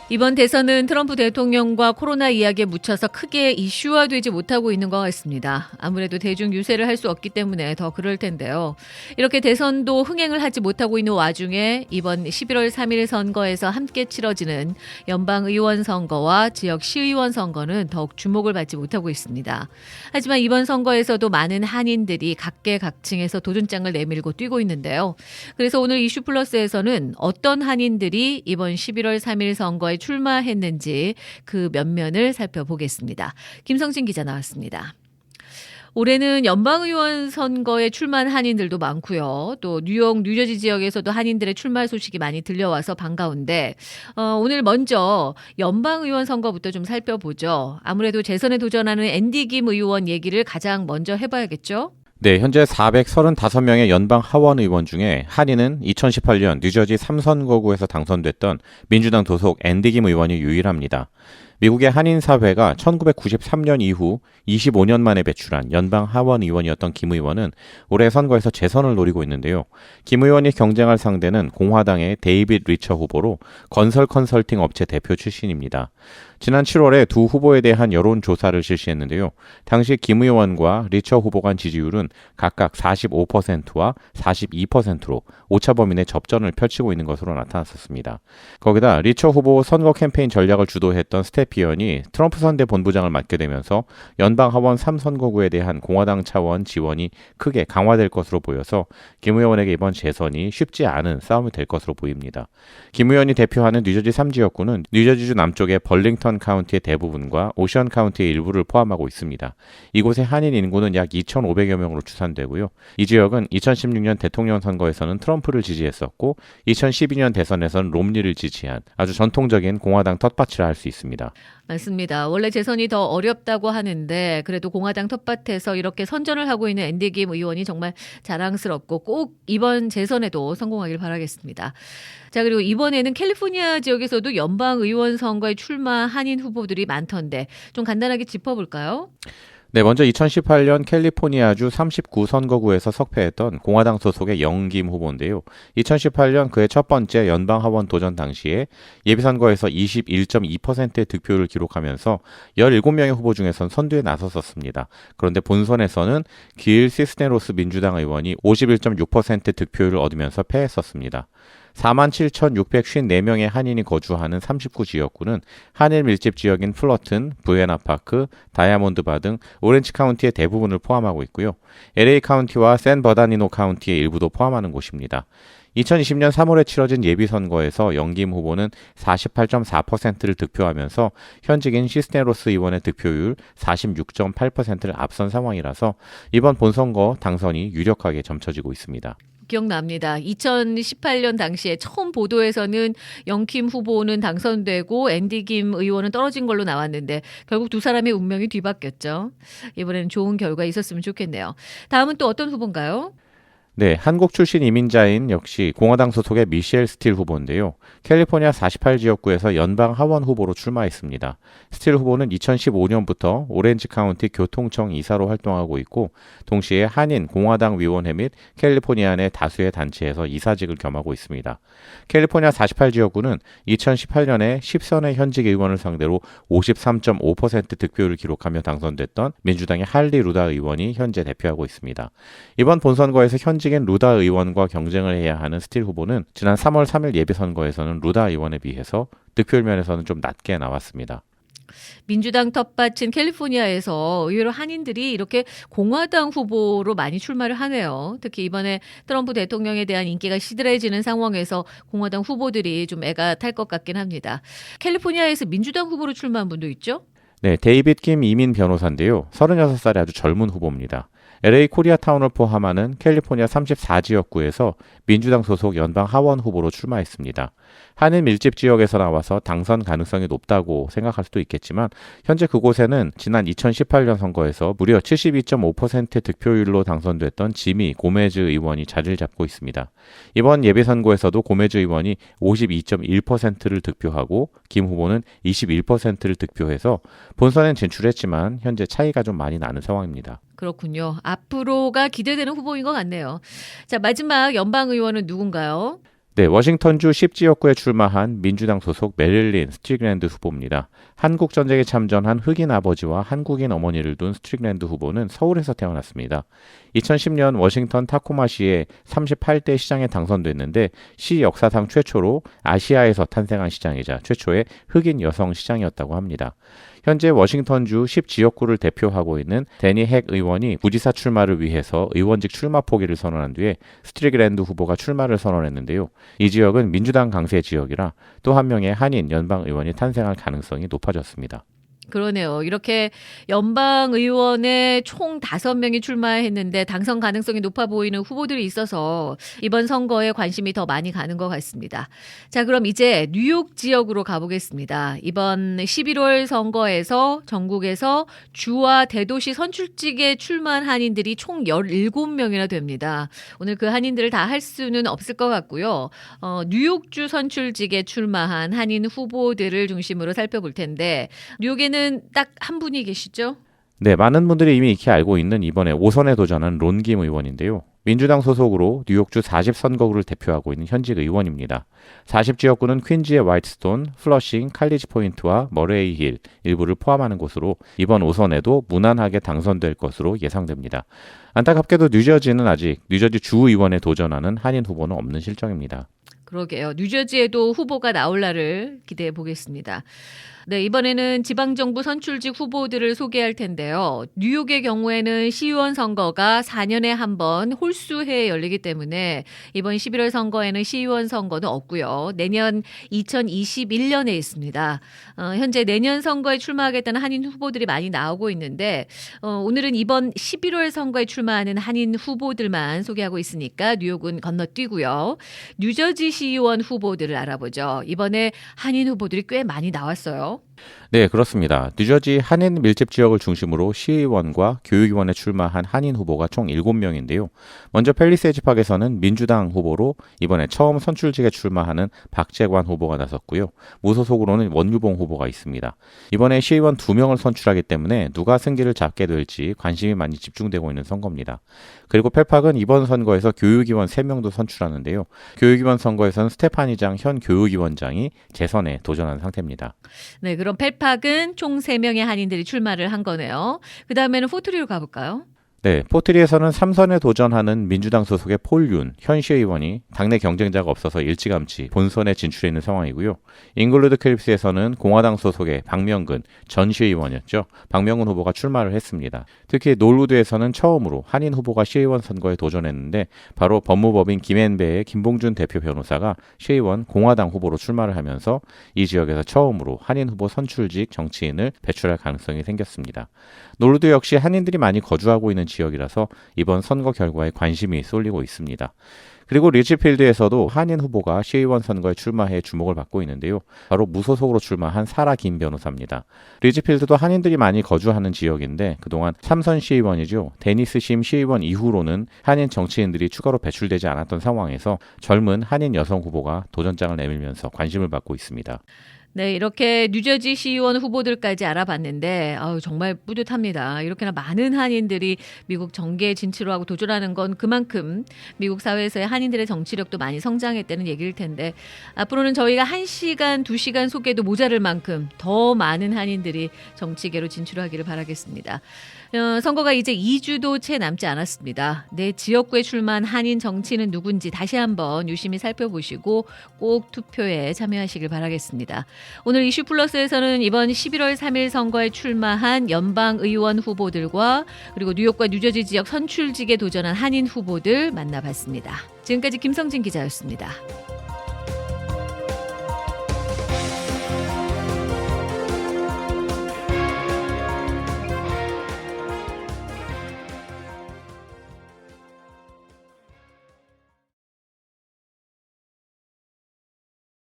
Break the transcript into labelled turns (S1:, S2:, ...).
S1: 이번 대선은 트럼프 대통령과 코로나 이야기에 묻혀서 크게 이슈화되지 못하고 있는 것 같습니다. 아무래도 대중 유세를 할 수 없기 때문에 더 그럴 텐데요. 이렇게 대선도 흥행을 하지 못하고 있는 와중에 이번 11월 3일 선거에서 함께 치러지는 연방의원 선거와 지역 시의원 선거는 더욱 주목을 받지 못하고 있습니다. 하지만 이번 선거에서도 많은 한인들이 각계각층에서 도전장을 내밀고 뛰고 있는데요. 그래서 오늘 이슈 플러스에서는 어떤 한인들이 이번 11월 3일 선거에 출마했는지 그 면면을 살펴보겠습니다. 김성진 기자 나왔습니다. 올해는 연방의원 선거에 출마한 한인들도 많고요. 또 뉴욕, 뉴저지 지역에서도 한인들의 출마 소식이 많이 들려와서 반가운데 오늘 먼저 연방의원 선거부터 좀 살펴보죠. 아무래도 재선에 도전하는 앤디 김 의원 얘기를 가장 먼저 해봐야겠죠?
S2: 네, 현재 435명의 연방 하원 의원 중에 한인은 2018년 뉴저지 3선거구에서 당선됐던 민주당 소속 앤디 김 의원이 유일합니다. 미국의 한인 사회가 1993년 이후 25년 만에 배출한 연방 하원 의원이었던 김 의원은 올해 선거에서 재선을 노리고 있는데요. 김 의원이 경쟁할 상대는 공화당의 데이빗 리처 후보로 건설 컨설팅 업체 대표 출신입니다. 지난 7월에 두 후보에 대한 여론조사를 실시했는데요. 당시 김 의원과 리처 후보 간 지지율은 각각 45%와 42%로 오차범위 내 접전을 펼치고 있는 것으로 나타났었습니다. 거기다 리처 후보 선거 캠페인 전략을 주도했던 스태피언이 트럼프 선대 본부장을 맡게 되면서 연방 하원 3선거구에 대한 공화당 차원 지원이 크게 강화될 것으로 보여서 김 의원에게 이번 재선이 쉽지 않은 싸움이 될 것으로 보입니다. 김 의원이 대표하는 뉴저지 3지역구는 뉴저지주 남쪽의 벌링턴 카운티의 대부분과 오션 카운티의 일부를 포함하고 있습니다. 이곳의 한인 인구는 약 2,500여 명으로 추산되고요. 이 지역은 2016년 대통령 선거에서는 트럼프를 지지했었고 2012년 대선에서는 롬니를 지지한 아주 전통적인 공화당 텃밭이라 할 수 있습니다.
S1: 맞습니다. 원래 재선이 더 어렵다고 하는데 그래도 공화당 텃밭에서 이렇게 선전을 하고 있는 앤디 김 의원이 정말 자랑스럽고 꼭 이번 재선에도 성공하길 바라겠습니다. 자, 그리고 이번에는 캘리포니아 지역에서도 연방 의원 선거에 출마 한인 후보들이 많던데 좀 간단하게 짚어볼까요?
S2: 네, 먼저 2018년 캘리포니아주 39선거구에서 석패했던 공화당 소속의 영김 후보인데요. 2018년 그의 첫 번째 연방 하원 도전 당시에 예비선거에서 21.2%의 득표율을 기록하면서 17명의 후보 중에선 선두에 나섰었습니다. 그런데 본선에서는 길 시스네로스 민주당 의원이 51.6%의 득표율을 얻으면서 패했었습니다. 47,654명의 한인이 거주하는 39지역구는 한인 밀집 지역인 플러튼, 부에나파크, 다이아몬드바 등 오렌지 카운티의 대부분을 포함하고 있고요. LA 카운티와 샌버다니노 카운티의 일부도 포함하는 곳입니다. 2020년 3월에 치러진 예비선거에서 영김 후보는 48.4%를 득표하면서 현직인 시스네로스 의원의 득표율 46.8%를 앞선 상황이라서 이번 본선거 당선이 유력하게 점쳐지고 있습니다.
S1: 기억납니다. 2018년 당시에 처음 보도에서는 영킴 후보는 당선되고 앤디 김 의원은 떨어진 걸로 나왔는데 결국 두 사람의 운명이 뒤바뀌었죠. 이번에는 좋은 결과 있었으면 좋겠네요. 다음은 또 어떤 후보인가요?
S2: 네, 한국 출신 이민자인 역시 공화당 소속의 미셸 스틸 후보인데요. 캘리포니아 48지역구에서 연방 하원 후보로 출마했습니다. 스틸 후보는 2015년부터 오렌지 카운티 교통청 이사로 활동하고 있고 동시에 한인 공화당 위원회 및 캘리포니아 내 다수의 단체에서 이사직을 겸하고 있습니다. 캘리포니아 48지역구는 2018년에 10선의 현직 의원을 상대로 53.5% 득표율을 기록하며 당선됐던 민주당의 할리 루다 의원이 현재 대표하고 있습니다. 이번 본선거에서 현직인 루다 의원과 경쟁을 해야 하는 스틸 후보는 지난 3월 3일 예비선거에서는 루다 의원에 비해서 득표율 면에서는 좀 낮게 나왔습니다.
S1: 민주당 텃밭인 캘리포니아에서 의외로 한인들이 이렇게 공화당 후보로 많이 출마를 하네요. 특히 이번에 트럼프 대통령에 대한 인기가 시들해지는 상황에서 공화당 후보들이 좀 애가 탈 것 같긴 합니다. 캘리포니아에서 민주당 후보로 출마한 분도 있죠?
S2: 네, 데이빗 김 이민 변호사인데요. 36살의 아주 젊은 후보입니다. LA 코리아타운을 포함하는 캘리포니아 34지역구에서 민주당 소속 연방 하원 후보로 출마했습니다. 한인 밀집 지역에서 나와서 당선 가능성이 높다고 생각할 수도 있겠지만 현재 그곳에는 지난 2018년 선거에서 무려 72.5%의 득표율로 당선됐던 지미 고메즈 의원이 자리를 잡고 있습니다. 이번 예비선거에서도 고메즈 의원이 52.1%를 득표하고 김 후보는 21%를 득표해서 본선엔 진출했지만 현재 차이가 좀 많이 나는 상황입니다.
S1: 그렇군요. 앞으로가 기대되는 후보인 것 같네요. 자, 마지막 연방 의원은 누군가요?
S2: 네, 워싱턴주 10지역구에 출마한 민주당 소속 메릴린 스트릭랜드 후보입니다. 한국전쟁에 참전한 흑인 아버지와 한국인 어머니를 둔 스트릭랜드 후보는 서울에서 태어났습니다. 2010년 워싱턴 타코마시의 38대 시장에 당선됐는데 시 역사상 최초로 아시아에서 탄생한 시장이자 최초의 흑인 여성 시장이었다고 합니다. 현재 워싱턴주 10지역구를 대표하고 있는 데니 핵 의원이 부지사 출마를 위해서 의원직 출마 포기를 선언한 뒤에 스트릭랜드 후보가 출마를 선언했는데요. 이 지역은 민주당 강세 지역이라 또 한 명의 한인 연방 의원이 탄생할 가능성이 높아졌습니다.
S1: 그러네요. 이렇게 연방 의원에 총 5명이 출마했는데 당선 가능성이 높아 보이는 후보들이 있어서 이번 선거에 관심이 더 많이 가는 것 같습니다. 자, 그럼 이제 뉴욕 지역으로 가보겠습니다. 이번 11월 선거에서 전국에서 주와 대도시 선출직에 출마한 한인들이 총 17명이나 됩니다. 오늘 그 한인들을 다 할 수는 없을 것 같고요. 뉴욕주 선출직에 출마한 한인 후보들을 중심으로 살펴볼 텐데 뉴욕에는 딱 한 분이 계시죠?
S2: 네, 많은 분들이 이미 익히 알고 있는 이번에 5선에 도전한 론 김 의원인데요. 민주당 소속으로 뉴욕주 40선거구를 대표하고 있는 현직 의원입니다. 40지역구는 퀸즈의 화이트스톤, 플러싱, 칼리지 포인트와 머레이 힐 일부를 포함하는 곳으로 이번 5선에도 무난하게 당선될 것으로 예상됩니다. 안타깝게도 뉴저지는 아직 뉴저지 주의원에 도전하는 한인 후보는 없는 실정입니다.
S1: 그러게요. 뉴저지에도 후보가 나올 날을 기대해 보겠습니다. 네, 이번에는 지방정부 선출직 후보들을 소개할 텐데요. 뉴욕의 경우에는 시의원 선거가 4년에 한 번 홀수해 열리기 때문에 이번 11월 선거에는 시의원 선거는 없고요. 내년 2021년에 있습니다. 현재 내년 선거에 출마하겠다는 한인 후보들이 많이 나오고 있는데 오늘은 이번 11월 선거에 출마하는 한인 후보들만 소개하고 있으니까 뉴욕은 건너뛰고요. 뉴저지 시의원 후보들을 알아보죠. 이번에 한인 후보들이 꽤 많이 나왔어요.
S2: 네, 그렇습니다. 뉴저지 한인 밀집 지역을 중심으로 시의원과 교육위원에 출마한 한인 후보가 총 7명인데요. 먼저 팰리세이즈 팍에서는 민주당 후보로 이번에 처음 선출직에 출마하는 박재관 후보가 나섰고요. 무소속으로는 원유봉 후보가 있습니다. 이번에 시의원 2명을 선출하기 때문에 누가 승기를 잡게 될지 관심이 많이 집중되고 있는 선거입니다. 그리고 펠팍은 이번 선거에서 교육위원 3명도 선출하는데요. 교육위원 선거에서는 스테파니장 현 교육위원장이 재선에 도전한 상태입니다.
S1: 네, 그럼 펠팍은 총 3명의 한인들이 출마를 한 거네요. 그 다음에는 포트리로 가볼까요?
S2: 네, 포트리에서는 3선에 도전하는 민주당 소속의 폴윤 현 시의원이 당내 경쟁자가 없어서 일찌감치 본선에 진출해 있는 상황이고요. 잉글루드 클립스에서는 공화당 소속의 박명근 전 시의원이었죠. 박명근 후보가 출마를 했습니다. 특히 놀우드에서는 처음으로 한인 후보가 시의원 선거에 도전했는데 바로 법무법인 김앤배의 김봉준 대표 변호사가 시의원 공화당 후보로 출마를 하면서 이 지역에서 처음으로 한인 후보 선출직 정치인을 배출할 가능성이 생겼습니다. 놀우드 역시 한인들이 많이 거주하고 있는 지역이라서 이번 선거 결과에 관심이 쏠리고 있습니다. 그리고 리치필드에서도 한인 후보가 시의원 선거에 출마해 주목을 받고 있는데요. 바로 무소속으로 출마한 사라 김 변호사입니다. 리치필드도 한인들이 많이 거주하는 지역인데 그동안 3선 시의원이죠. 데니스 심 시의원 이후로는 한인 정치인들이 추가로 배출되지 않았던 상황에서 젊은 한인 여성 후보가 도전장을 내밀면서 관심을 받고 있습니다.
S1: 네, 이렇게 뉴저지 시의원 후보들까지 알아봤는데 정말 뿌듯합니다. 이렇게나 많은 한인들이 미국 정계에 진출하고 도전하는 건 그만큼 미국 사회에서의 한인들의 정치력도 많이 성장했다는 얘기일 텐데 앞으로는 저희가 1시간, 2시간 소개도 모자랄 만큼 더 많은 한인들이 정치계로 진출하기를 바라겠습니다. 선거가 이제 2주도 채 남지 않았습니다. 내 지역구에 출마한 한인 정치인은 누군지 다시 한번 유심히 살펴보시고 꼭 투표에 참여하시길 바라겠습니다. 오늘 이슈 플러스에서는 이번 11월 3일 선거에 출마한 연방 의원 후보들과 그리고 뉴욕과 뉴저지 지역 선출직에 도전한 한인 후보들 만나봤습니다. 지금까지 김성진 기자였습니다.